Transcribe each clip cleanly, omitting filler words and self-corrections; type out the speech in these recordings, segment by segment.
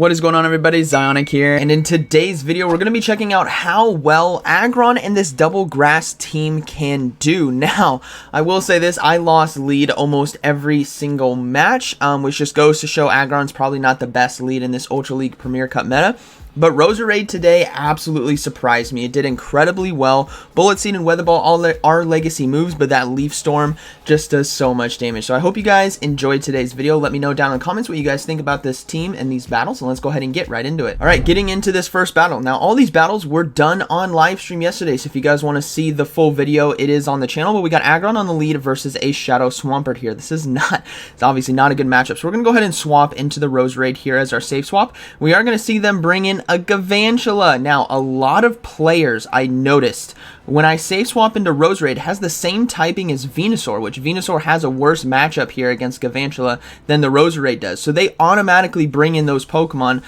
What is going on, everybody? ZyoniK here, and in today's video we're going to be checking out how well Aggron and this double grass team can do. Now, I will say this, I lost lead almost every single match, which just goes to show Aggron's probably not the best lead in this Ultra League Premier Cup meta. But Roserade today absolutely surprised me. It did incredibly well. Bullet Seed and Weather Ball all are legacy moves, but that Leaf Storm just does so much damage. So I hope you guys enjoyed today's video. Let me know down in the comments what you guys think about this team and these battles, and let's go ahead and get right into it. Alright, getting into this first battle. Now, all these battles were done on live stream yesterday, so if you guys want to see the full video, it is on the channel. But we got Aggron on the lead versus a Shadow Swampert here. This is not, it's obviously not a good matchup. So we're going to go ahead and swap into the Roserade here as our safe swap. We are going to see them bring in a Galarian. Now, a lot of players, I noticed, when I safe swap into Roserade, has the same typing as Venusaur, which Venusaur has a worse matchup here against Galarian than the Roserade does. So they automatically bring in those Pokemon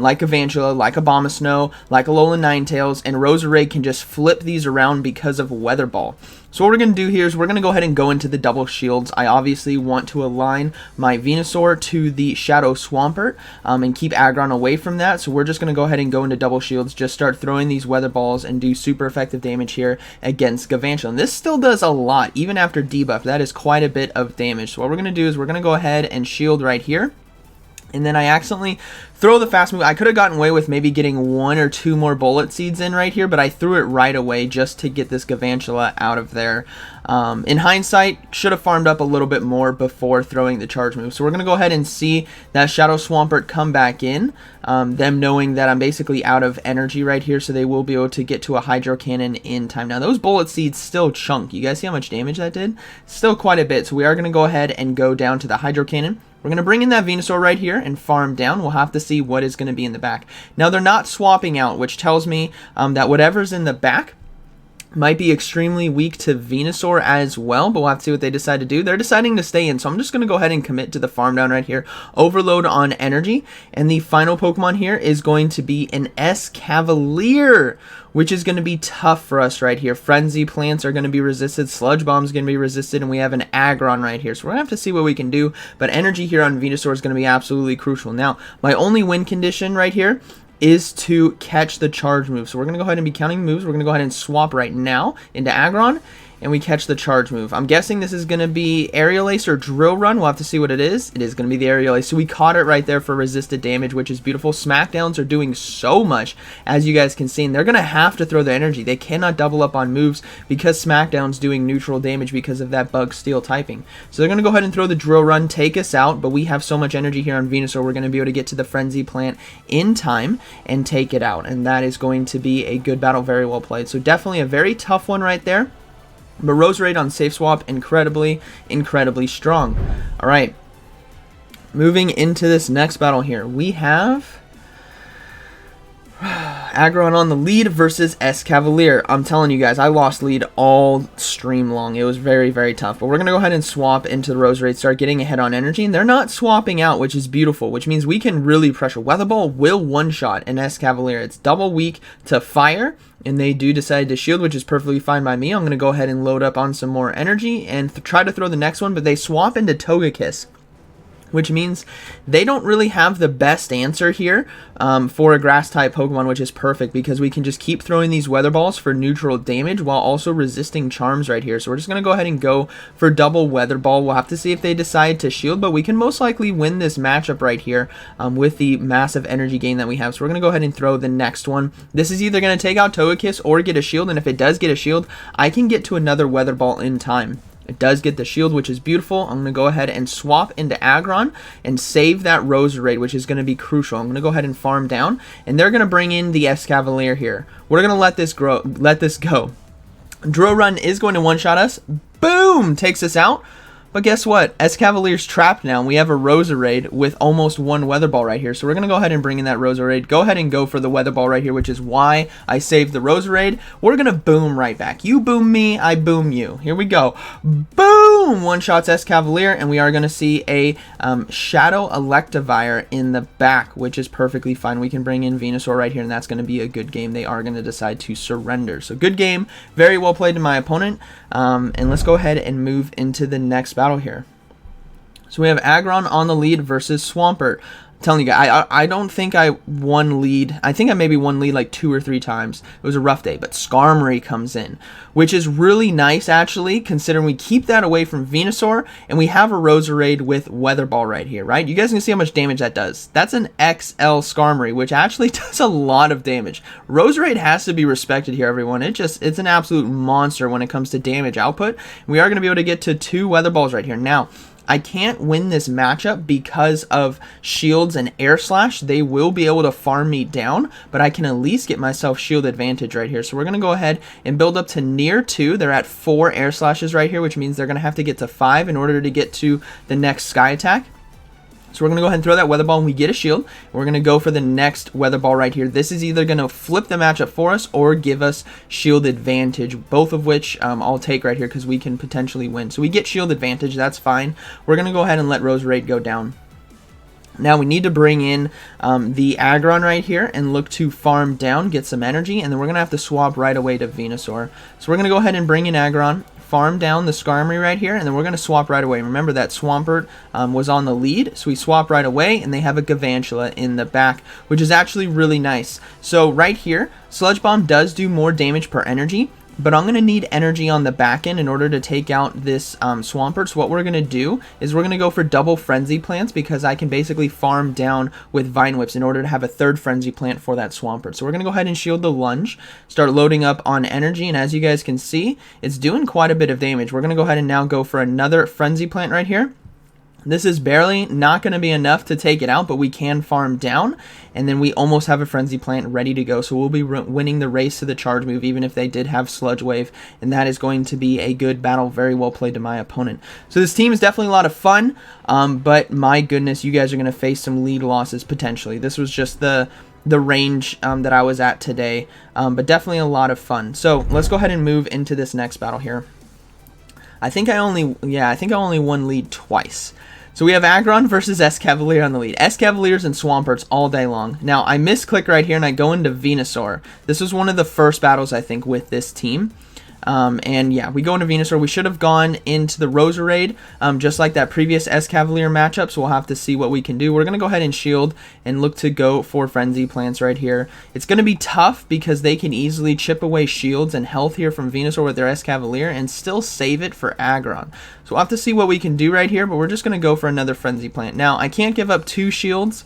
like Galarian, like Abomasnow, like Alolan Ninetales, and Roserade can just flip these around because of Weather Ball. So what we're going to do here is we're going to go ahead and go into the double shields. I obviously want to align my Venusaur to the Shadow Swampert and keep Aggron away from that. So we're just going to go ahead and go into double shields, just start throwing these weather balls and do super effective damage here against Galarian. And this still does a lot, even after debuff. That is quite a bit of damage. So what we're going to do is we're going to go ahead and shield right here. And then I accidentally throw the fast move. I could have gotten away with maybe getting 1 or 2 more bullet seeds in right here, but I threw it right away just to get this Galarian out of there. In hindsight, should have farmed up a little bit more before throwing the charge move. So we're going to go ahead and see that Shadow Swampert come back in, them knowing that I'm basically out of energy right here, so they will be able to get to a Hydro Cannon in time. Now, those bullet seeds still chunk. You guys see how much damage that did? Still quite a bit, so we are going to go ahead and go down to the Hydro Cannon. We're going to bring in that Venusaur right here and farm down. We'll have to see what is going to be in the back. Now, they're not swapping out, which tells me that whatever's in the back might be extremely weak to Venusaur as well, but we'll have to see what they decide to do. They're deciding to stay in, so I'm just going to go ahead and commit to the farm down right here. Overload on energy, and the final Pokemon here is going to be an Escavalier, which is going to be tough for us right here. Frenzy Plants are going to be resisted, Sludge Bomb's going to be resisted, and we have an Aggron right here. So we're going to have to see what we can do, but energy here on Venusaur is going to be absolutely crucial. Now, my only win condition right here is to catch the charge move. So we're going to go ahead and be counting moves. We're going to go ahead and swap right now into Aggron, and we catch the charge move. I'm guessing this is going to be Aerial Ace or Drill Run. We'll have to see what it is. It is going to be the Aerial Ace. So we caught it right there for resisted damage, which is beautiful. Smackdowns are doing so much, as you guys can see, and they're going to have to throw the energy. They cannot double up on moves because Smackdown's doing neutral damage because of that Bug Steel typing. So they're going to go ahead and throw the Drill Run, take us out, but we have so much energy here on Venusaur, we're going to be able to get to the Frenzy Plant in time and take it out, and that is going to be a good battle, very well played. So definitely a very tough one right there. But Roserade on safe swap, incredibly strong. Alright, moving into this next battle here, we have Aggron on the lead versus Escavalier. I'm telling you guys, I lost lead all stream long. It was very tough. But we're going to go ahead and swap into the Roserade, start getting ahead on energy. And they're not swapping out, which is beautiful, which means we can really pressure. Weather Ball will one-shot an Escavalier. It's double weak to fire, and they do decide to shield, which is perfectly fine by me. I'm going to go ahead and load up on some more energy and try to throw the next one, but they swap into Togekiss, which means they don't really have the best answer here for a grass-type Pokemon, which is perfect because we can just keep throwing these Weather Balls for neutral damage while also resisting charms right here. So we're just going to go ahead and go for double Weather Ball. We'll have to see if they decide to shield, but we can most likely win this matchup right here with the massive energy gain that we have. So we're going to go ahead and throw the next one. This is either going to take out Togekiss or get a shield, and if it does get a shield, I can get to another Weather Ball in time. It does get the shield, which is beautiful. I'm going to go ahead and swap into Aggron and save that Roserade, which is going to be crucial. I'm going to go ahead and farm down, and they're going to bring in the Escavalier here. We're going to let this go. Drill Run is going to one-shot us. Boom! Takes us out. But guess what? Escavalier's trapped now, and we have a Roserade with almost one Weather Ball right here. So we're going to go ahead and bring in that Roserade. Go ahead and go for the Weather Ball right here, which is why I saved the Roserade. We're going to boom right back. You boom me, I boom you. Here we go. Boom! One-shots Escavalier, and we are going to see a Shadow Electivire in the back, which is perfectly fine. We can bring in Venusaur right here, and that's going to be a good game. They are going to decide to surrender. So good game. Very well played to my opponent. And let's go ahead and move into the next battle here. So we have Aggron on the lead versus Swampert. telling you guys, I don't think I won lead. I think I maybe won lead like 2 or 3 times. It was a rough day, but Skarmory comes in, which is really nice actually, considering we keep that away from Venusaur, and we have a Roserade with Weather Ball right here, right? You guys can see how much damage that does. That's an XL Skarmory, which actually does a lot of damage. Roserade has to be respected here, everyone. It's an absolute monster when it comes to damage output. We are going to be able to get to 2 Weather Balls right here. Now, I can't win this matchup because of Shields and Air Slash. They will be able to farm me down, but I can at least get myself shield advantage right here. So we're going to go ahead and build up to near 2. They're at 4 Air Slashes right here, which means they're going to have to get to 5 in order to get to the next Sky Attack. So we're going to go ahead and throw that Weather Ball and we get a shield. We're going to go for the next Weather Ball right here. This is either going to flip the matchup for us or give us shield advantage, both of which I'll take right here because we can potentially win. So we get shield advantage, that's fine. We're going to go ahead and let Roserade go down. Now we need to bring in the Aggron right here and look to farm down, get some energy, and then we're going to have to swap right away to Venusaur. So we're going to go ahead and bring in Aggron, farm down the Skarmory right here, and then we're going to swap right away. Remember that Swampert was on the lead, so we swap right away, and they have a Galvantula in the back, which is actually really nice. So right here, Sludge Bomb does do more damage per energy, but I'm going to need energy on the back end in order to take out this Swampert. So what we're going to do is we're going to go for double Frenzy Plants because I can basically farm down with Vine Whips in order to have a 3rd Frenzy Plant for that Swampert. So we're going to go ahead and shield the Lunge, start loading up on energy, and as you guys can see, it's doing quite a bit of damage. We're going to go ahead and now go for another Frenzy Plant right here. This is barely not going to be enough to take it out, but we can farm down, and then we almost have a Frenzy Plant ready to go. So we'll be winning the race to the charge move, even if they did have Sludge Wave, and that is going to be a good battle, very well played to my opponent. So this team is definitely a lot of fun, but my goodness, you guys are going to face some lead losses potentially. This was just the range that I was at today, but definitely a lot of fun. So let's go ahead and move into this next battle here. I think I only won lead twice. So we have Aggron versus Escavalier on the lead. Escavaliers and Swamperts all day long. Now, I misclick right here and I go into Venusaur. This was one of the first battles, I think, with this team. And yeah, we go into Venusaur. We should have gone into the Roserade, just like that previous Escavalier matchup, so we'll have to see what we can do. We're going to go ahead and shield and look to go for Frenzy Plants right here. It's going to be tough because they can easily chip away shields and health here from Venusaur with their Escavalier and still save it for Aggron. So we'll have to see what we can do right here, but we're just going to go for another Frenzy Plant. Now, I can't give up 2 shields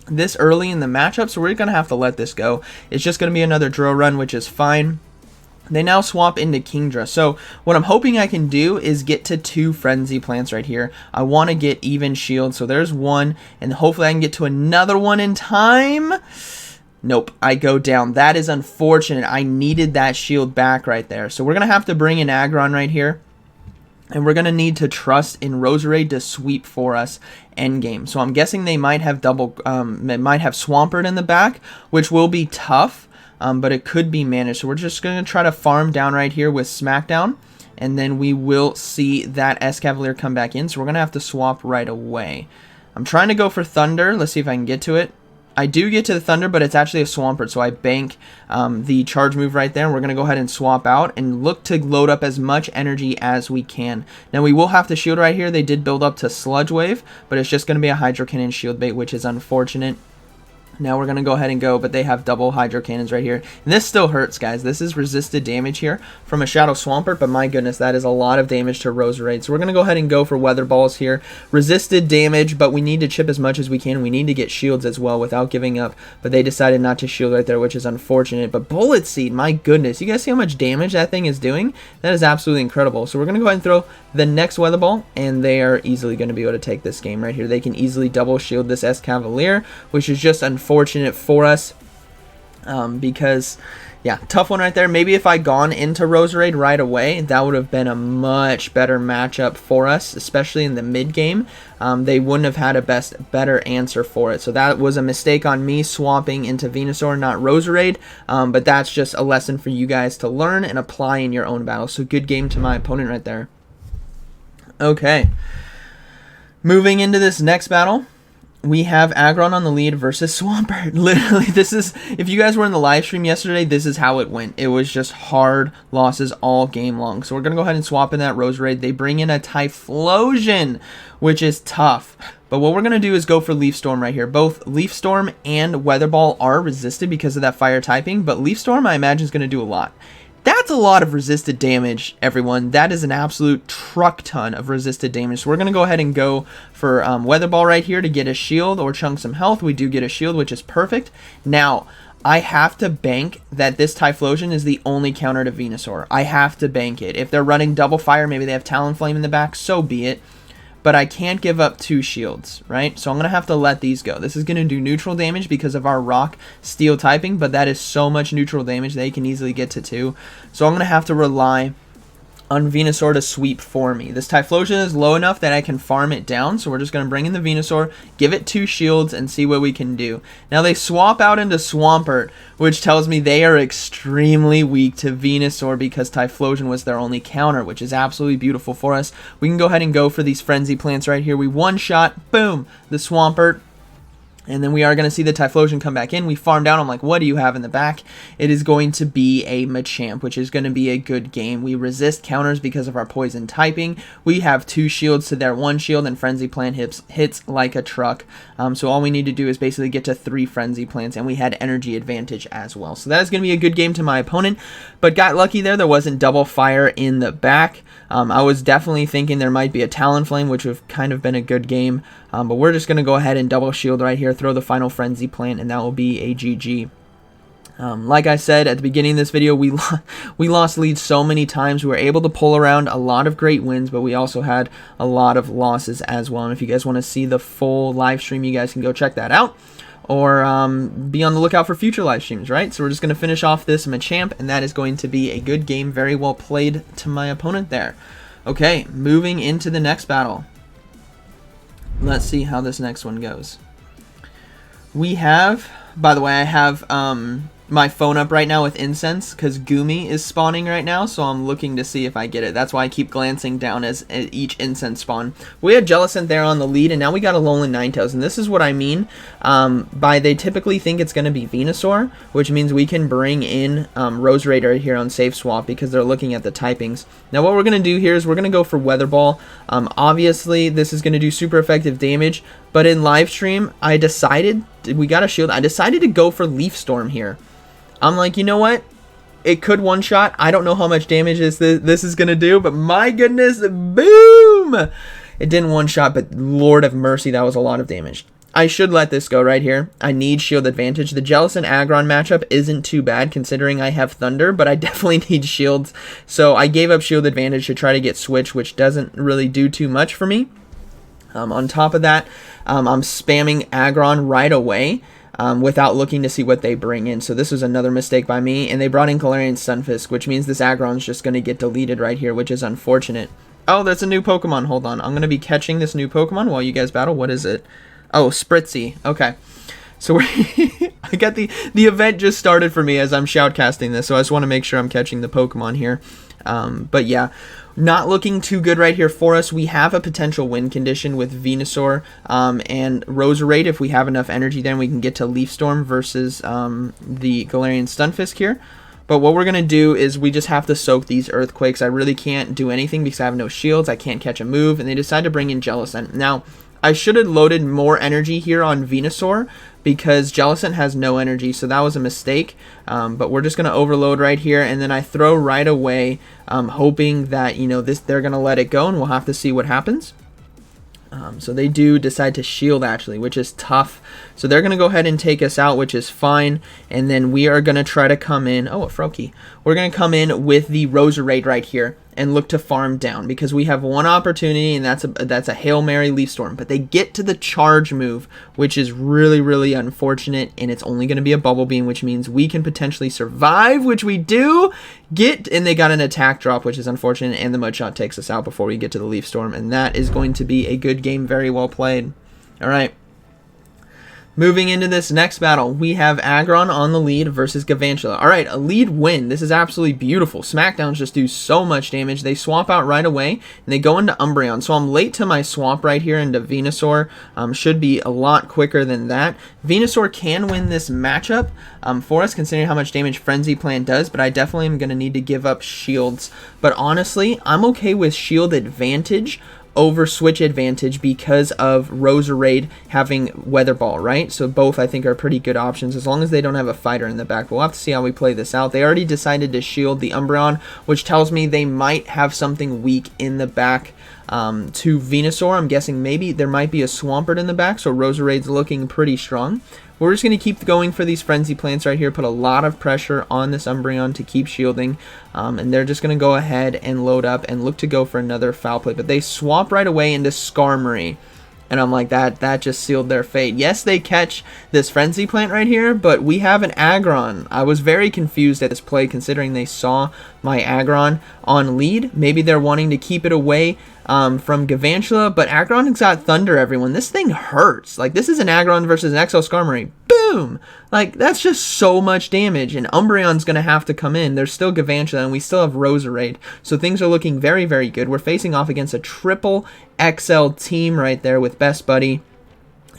this early in the matchup, so we're going to have to let this go. It's just going to be another Drill Run, which is fine. They now swap into Kingdra. So what I'm hoping I can do is get to 2 Frenzy Plants right here. I want to get even shield. So there's one, and hopefully I can get to another one in time. Nope, I go down. That is unfortunate. I needed that shield back right there. So we're going to have to bring in Aggron right here. And we're going to need to trust in Roserade to sweep for us endgame. So I'm guessing they might have Swampert in the back, which will be tough. But it could be managed. So we're just going to try to farm down right here with Smackdown. And then we will see that Escavalier come back in. So we're going to have to swap right away. I'm trying to go for Thunder. Let's see if I can get to it. I do get to the Thunder, but it's actually a Swampert. So I bank the charge move right there. And we're going to go ahead and swap out and look to load up as much energy as we can. Now we will have to shield right here. They did build up to Sludge Wave, but it's just going to be a Hydro Cannon shield bait, which is unfortunate. Now we're going to go ahead and go, but they have double Hydro Cannons right here. And this still hurts, guys. This is resisted damage here from a Shadow Swampert, but my goodness, that is a lot of damage to Roserade. So we're going to go ahead and go for Weather Balls here. Resisted damage, but we need to chip as much as we can. We need to get shields as well without giving up, but they decided not to shield right there, which is unfortunate. But Bullet Seed, my goodness. You guys see how much damage that thing is doing? That is absolutely incredible. So we're going to go ahead and throw the next Weather Ball, and they are easily going to be able to take this game right here. They can easily double shield this Escavalier, which is just unfortunate for us because yeah, tough one right there. Maybe if I gone into Roserade right away, that would have been a much better matchup for us, especially in the mid game. They wouldn't have had a better answer for it. So that was a mistake on me swapping into Venusaur, not Roserade, but that's just a lesson for you guys to learn and apply in your own battle. So good game to my opponent right there. Okay, moving into this next battle, we have Aggron on the lead versus Swampert. Literally, this is, if you guys were in the live stream yesterday, this is how it went. It was just hard losses all game long. So we're going to go ahead and swap in that Roserade. They bring in a Typhlosion, which is tough. But what we're going to do is go for Leaf Storm right here. Both Leaf Storm and Weather Ball are resisted because of that fire typing, but Leaf Storm I imagine is going to do a lot. That's a lot of resisted damage, everyone. That is an absolute truck ton of resisted damage. So we're going to go ahead and go for Weather Ball right here to get a shield or chunk some health. We do get a shield, which is perfect. Now, I have to bank that this Typhlosion is the only counter to Venusaur. I have to bank it. If they're running double fire, maybe they have Talonflame in the back, so be it. But I can't give up 2 shields, right? So I'm going to have to let these go. This is going to do neutral damage because of our rock steel typing, but that is so much neutral damage they can easily get to 2. So I'm going to have to rely on Venusaur to sweep for me. This Typhlosion is low enough that I can farm it down, so we're just going to bring in the Venusaur, give it 2 shields, and see what we can do. Now they swap out into Swampert, which tells me they are extremely weak to Venusaur because Typhlosion was their only counter, which is absolutely beautiful for us. We can go ahead and go for these Frenzy Plants right here. We one-shot, boom, the Swampert. And then we are going to see the Typhlosion come back in. We farm down. I'm like, what do you have in the back? It is going to be a Machamp, which is going to be a good game. We resist counters because of our poison typing. We have 2 shields to their 1 shield, and Frenzy Plant hits like a truck. So all we need to do is basically get to 3 Frenzy Plants, and we had energy advantage as well. So that is going to be a good game to my opponent, but got lucky there. There wasn't double fire in the back. I was definitely thinking there might be a Talonflame, which would have kind of been a good game. But we're just going to go ahead and double shield right here, throw the final Frenzy Plant, and that will be a GG. Like I said at the beginning of this video, we lost leads so many times. We were able to pull around a lot of great wins, but we also had a lot of losses as well. And if you guys want to see the full live stream, you guys can go check that out. Or be on the lookout for future live streams, right? So we're just going to finish off this Machamp, and that is going to be a good game. Very well played to my opponent there. Okay, moving into the next battle. Let's see how this next one goes. We have, by the way, I have my phone up right now with Incense because Goomy is spawning right now, so I'm looking to see if I get it. That's why I keep glancing down as each Incense spawn. We had Jellicent there on the lead, and now we got a Alolan Ninetales, and this is what I mean by they typically think it's going to be Venusaur, which means we can bring in Roserade right here on Safe Swap because they're looking at the typings. Now what we're going to do here is we're going to go for Weather Ball. Obviously, this is going to do super effective damage, but in live stream, I decided, we got a shield, I decided to go for Leaf Storm here. I'm like, you know what? It could one-shot. I don't know how much damage this is going to do, but my goodness, boom! It didn't one-shot, but Lord of mercy, that was a lot of damage. I should let this go right here. I need shield advantage. The Jellicent Aggron matchup isn't too bad considering I have Thunder, but I definitely need shields. So I gave up shield advantage to try to get Switch, which doesn't really do too much for me. On top of that, I'm spamming Aggron right away. Without looking to see what they bring in. So this was another mistake by me, and they brought in Galarian Stunfisk, which means this Aggron's just going to get deleted right here, which is unfortunate. Oh, that's a new Pokemon. Hold on. I'm going to be catching this new Pokemon while you guys battle. What is it? Oh, Spritzy. Okay. So I got the event just started for me as I'm shoutcasting this, so I just want to make sure I'm catching the Pokemon here. But yeah, not looking too good right here for us. We have a potential win condition with Venusaur and Roserade. If we have enough energy, then we can get to Leaf Storm versus the Galarian Stunfisk here. But what we're going to do is we just have to soak these Earthquakes. I really can't do anything because I have no shields. I can't catch a move, and they decide to bring in Jellicent. Now, I should have loaded more energy here on Venusaur because Jellicent has no energy, so that was a mistake. But we're just going to overload right here, and then I throw right away, hoping that, you know, they're going to let it go, and we'll have to see what happens. So they do decide to shield, actually, which is tough. So they're going to go ahead and take us out, which is fine. And then we are going to try to come in. Oh, a Froakie. We're going to come in with the Roserade right here and look to farm down because we have one opportunity, and that's a Hail Mary Leaf Storm. But they get to the charge move, which is really, really unfortunate, and it's only going to be a Bubble Beam, which means we can potentially survive, which we do get, and they got an attack drop, which is unfortunate, and the Mudshot takes us out before we get to the Leaf Storm, and that is going to be a good game. Very well played. All right. Moving into this next battle, we have Aggron on the lead versus Galvantula. Alright, a lead win. This is absolutely beautiful. Smackdowns just do so much damage. They swap out right away, and they go into Umbreon. So I'm late to my swap right here into Venusaur. Should be a lot quicker than that. Venusaur can win this matchup for us, considering how much damage Frenzy Plant does, but I definitely am going to need to give up shields. But honestly, I'm okay with shield advantage over switch advantage because of Roserade having Weather Ball, right? So both I think are pretty good options as long as they don't have a fighter in the back. We'll have to see how we play this out. They already decided to shield the Umbreon, which tells me they might have something weak in the back to Venusaur. I'm guessing maybe there might be a Swampert in the back, so Roserade's looking pretty strong. We're just going to keep going for these Frenzy Plants right here, put a lot of pressure on this Umbreon to keep shielding, and they're just going to go ahead and load up and look to go for another Foul Play. But they swap right away into Skarmory, and I'm like, that just sealed their fate. Yes, they catch this Frenzy Plant right here, but we have an Aggron. I was very confused at this play considering they saw my Aggron on lead. Maybe they're wanting to keep it away from Galarian, but Aggron's got Thunder, everyone. This thing hurts. Like, this is an Aggron versus an XL Skarmory. Boom! Like, that's just so much damage, and Umbreon's going to have to come in. There's still Galarian, and we still have Roserade, so things are looking very, very good. We're facing off against a triple XL team right there with Best Buddy,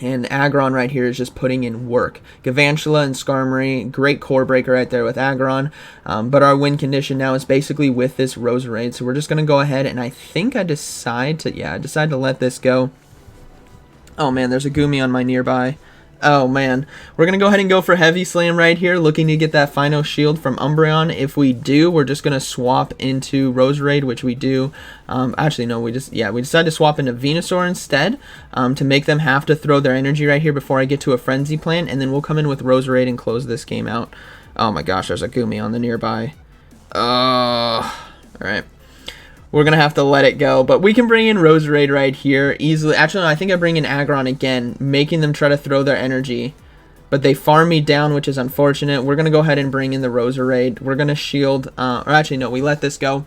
and Aggron right here is just putting in work. Galarian and Skarmory, great core breaker right there with Aggron. But our win condition now is basically with this Roserade. So we're just going to go ahead, and I think I decide to let this go. Oh man, there's a Goomy on my nearby. Oh man, we're going to go ahead and go for Heavy Slam right here, looking to get that final shield from Umbreon. If we do, we're just going to swap into Roserade, which we do. Actually, no, we decided to swap into Venusaur instead to make them have to throw their energy right here before I get to a Frenzy Plant, and then we'll come in with Roserade and close this game out. Oh my gosh, there's a Goomy on the nearby. Alright. We're going to have to let it go, but we can bring in Roserade right here easily. Actually, no, I think I bring in Aggron again, making them try to throw their energy, but they farm me down, which is unfortunate. We're going to go ahead and bring in the Roserade. We're going to shield, or actually, no, we let this go.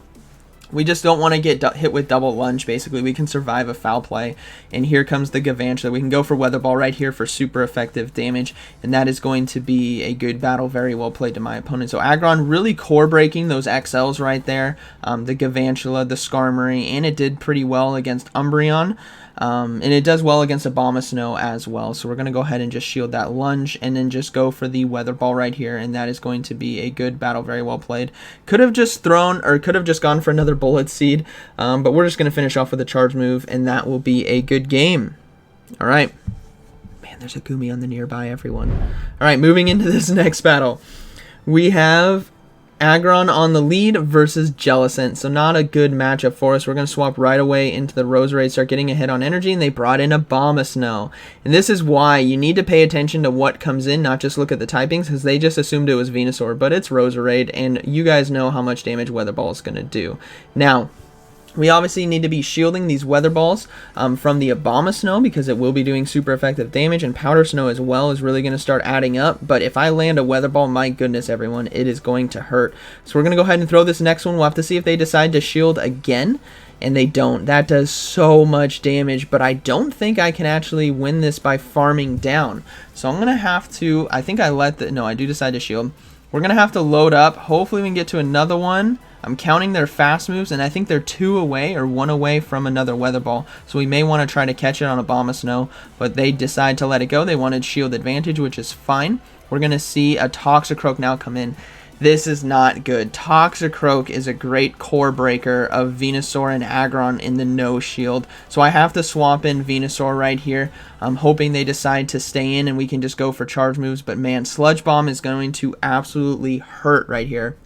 We just don't want to get hit with double lunge, basically. We can survive a Foul Play. And here comes the Galarian. We can go for Weather Ball right here for super effective damage. And that is going to be a good battle. Very well played to my opponent. So Aggron really core breaking those XLs right there. The Galarian, the Skarmory. And it did pretty well against Umbreon. And it does well against Abomasnow as well. So we're going to go ahead and just shield that lunge and then just go for the Weather Ball right here. And that is going to be a good battle. Very well played. Could have just thrown, or could have just gone for another Bullet Seed. But we're just going to finish off with a charge move, and that will be a good game. All right. Man, there's a Goomy on the nearby, everyone. All right, moving into this next battle. We have Aggron on the lead versus Jellicent, so not a good matchup for us. We're going to swap right away into the Roserade, start getting a hit on energy, and they brought in Abomasnow. And this is why you need to pay attention to what comes in, not just look at the typings, because they just assumed it was Venusaur, but it's Roserade, and you guys know how much damage Weather Ball is going to do. Now, we obviously need to be shielding these Weather Balls from the Abomasnow because it will be doing super effective damage, and Powder Snow as well is really going to start adding up. But if I land a Weather Ball, my goodness, everyone, it is going to hurt. So we're going to go ahead and throw this next one. We'll have to see if they decide to shield again, and they don't. That does so much damage, but I don't think I can actually win this by farming down. So I'm going to have to, I think I let the, no, I do decide to shield. We're going to have to load up. Hopefully we can get to another one. I'm counting their fast moves, and I think they're 2 away or 1 away from another Weather Ball. So we may want to try to catch it on Abomasnow, but they decide to let it go. They wanted shield advantage, which is fine. We're going to see a Toxicroak now come in. This is not good. Toxicroak is a great core breaker of Venusaur and Aggron in the no shield. So I have to swap in Venusaur right here. I'm hoping they decide to stay in and we can just go for charge moves. But man, Sludge Bomb is going to absolutely hurt right here.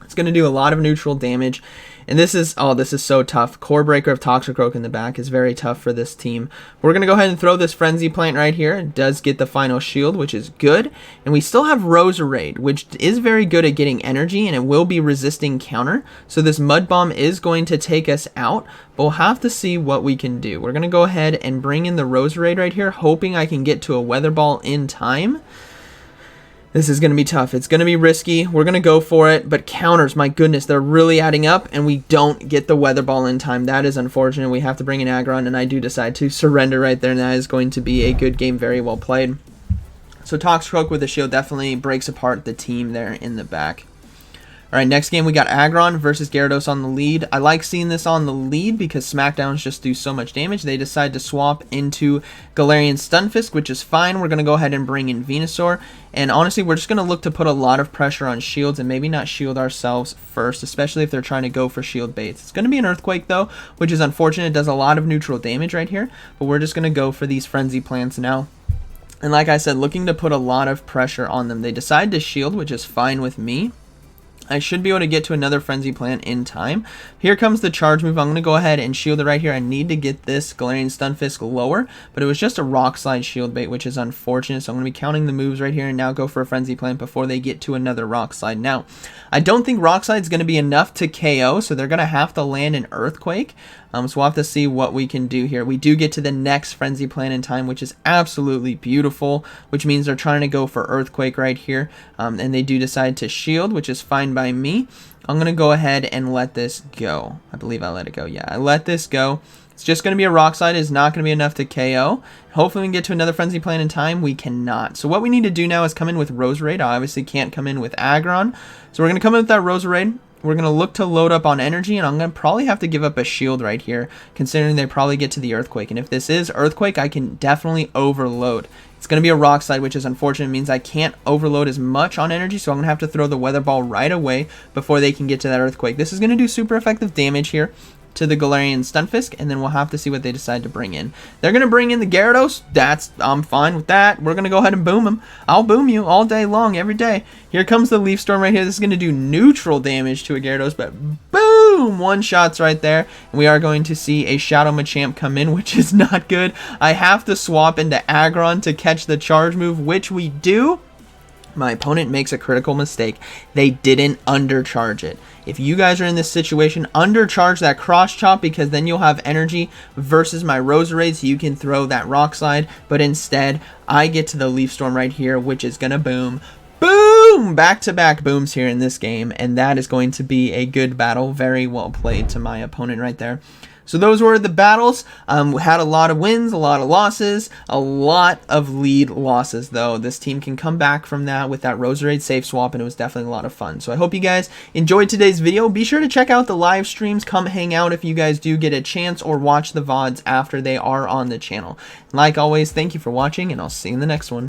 It's going to do a lot of neutral damage. And this is, oh, this is so tough. Core breaker of Toxicroak in the back is very tough for this team. We're going to go ahead and throw this Frenzy Plant right here. It does get the final shield, which is good. And we still have Roserade, which is very good at getting energy, and it will be resisting counter. So this Mud Bomb is going to take us out, but we'll have to see what we can do. We're going to go ahead and bring in the Roserade right here, hoping I can get to a Weather Ball in time. This is going to be tough. It's going to be risky. We're going to go for it, but counters, my goodness, they're really adding up, and we don't get the Weather Ball in time. That is unfortunate. We have to bring in Aggron, and I do decide to surrender right there, and that is going to be a good game. Very well played. So Toxicroak with the shield definitely breaks apart the team there in the back. Alright, next game we got Aggron versus Gyarados on the lead. I like seeing this on the lead because Smackdowns just do so much damage. They decide to swap into Galarian Stunfisk, which is fine. We're going to go ahead and bring in Venusaur. And honestly, we're just going to look to put a lot of pressure on shields and maybe not shield ourselves first, especially if they're trying to go for shield baits. It's going to be an Earthquake though, which is unfortunate. It does a lot of neutral damage right here, but we're just going to go for these Frenzy Plants now. And like I said, looking to put a lot of pressure on them. They decide to shield, which is fine with me. I should be able to get to another Frenzy Plant in time. Here comes the charge move. I'm going to go ahead and shield it right here. I need to get this Galarian Stunfisk lower, but it was just a Rock Slide shield bait, which is unfortunate. So I'm going to be counting the moves right here and now go for a Frenzy Plant before they get to another Rock Slide. Now, I don't think Rock Slide is going to be enough to KO, so they're going to have to land an Earthquake. So we'll have to see what we can do here. We do get to the next Frenzy Plant in time, which is absolutely beautiful, which means they're trying to go for Earthquake right here, and they do decide to shield, which is fine by me. I'm going to go ahead and let this go. I believe I let it go. Yeah, I let this go. It's just going to be a Rock Slide. It's not going to be enough to KO. Hopefully we can get to another Frenzy Plant in time. We cannot. So what we need to do now is come in with Roserade. I obviously can't come in with Aggron. So we're going to come in with that Roserade. We're going to look to load up on energy, and I'm going to probably have to give up a shield right here, considering they probably get to the Earthquake. And if this is Earthquake, I can definitely overload. It's going to be a Rock Slide, which is unfortunate. It means I can't overload as much on energy, so I'm going to have to throw the Weather Ball right away before they can get to that Earthquake. This is going to do super effective damage here to the Galarian Stunfisk, and then we'll have to see what they decide to bring in. They're going to bring in the Gyarados. I'm fine with that. We're going to go ahead and boom him. I'll boom you all day long, every day. Here comes the Leaf Storm right here. This is going to do neutral damage to a Gyarados, but boom! One shots right there. And we are going to see a Shadow Machamp come in, which is not good. I have to swap into Aggron to catch the charge move, which we do. My opponent makes a critical mistake. They didn't undercharge it. If you guys are in this situation, undercharge that cross chop, because then you'll have energy versus my Roserade, so you can throw that Rock Slide. But instead, I get to the Leaf Storm right here, which is going to boom. Boom! Back-to-back booms here in this game, and that is going to be a good battle. Very well played to my opponent right there. So those were the battles. We had a lot of wins, a lot of losses, a lot of lead losses, though. This team can come back from that with that Roserade safe swap, and it was definitely a lot of fun. So I hope you guys enjoyed today's video. Be sure to check out the live streams. Come hang out if you guys do get a chance, or watch the VODs after they are on the channel. Like always, thank you for watching, and I'll see you in the next one.